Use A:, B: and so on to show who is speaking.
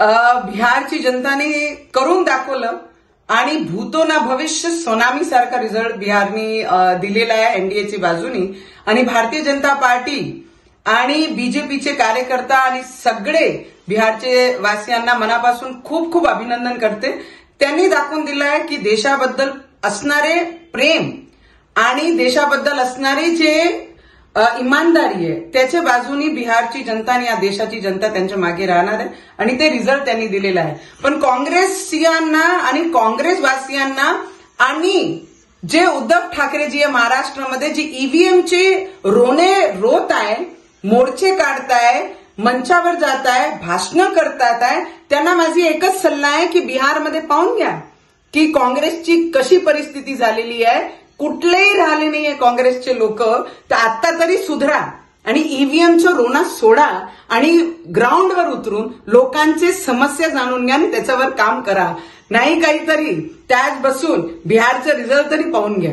A: बिहारची जनताने करून दाखवलं आणि भूतो ना भविष्य सोनामी सारखा रिझल्ट बिहारनी दिलेला आहे एनडीएची बाजूनी. आणि भारतीय जनता पार्टी आणि बीजेपीचे कार्यकर्ता आणि सगळे बिहारचे वासियांना मनापासून खूप खूप अभिनंदन करते. त्यांनी दाखवून दिलं आहे की देशाबद्दल असणारे प्रेम आणि देशाबद्दल असणारी जे इमानदारी आहे त्याच्या बाजूनी बिहारची जनता आणि या देशाची जनता त्यांच्या मागे राहणार आहे आणि ते रिझल्ट त्यांनी दिलेला आहे. पण काँग्रेसियांना आणि काँग्रेसवासियांना आणि जे उद्धव ठाकरेजी आहे महाराष्ट्रामध्ये जी ईव्हीएमचे रोने रोत आहे, मोर्चे काढताय, मंचावर जात आहे, भाषणं करतात आहे, त्यांना माझी एकच सल्ला आहे की बिहारमध्ये पाहून घ्या की काँग्रेसची कशी परिस्थिती झालेली आहे. कुठलेही राहिले नाहीये काँग्रेसचे लोक. तर आता तरी सुधरा आणि ईव्हीएमचं रोना सोडा आणि ग्राउंडवर उतरून लोकांचे समस्या जाणून घ्या आणि त्याच्यावर काम करा. नाही काहीतरी त्याच बसून बिहारचं रिझल्ट तरी पाहून घ्या.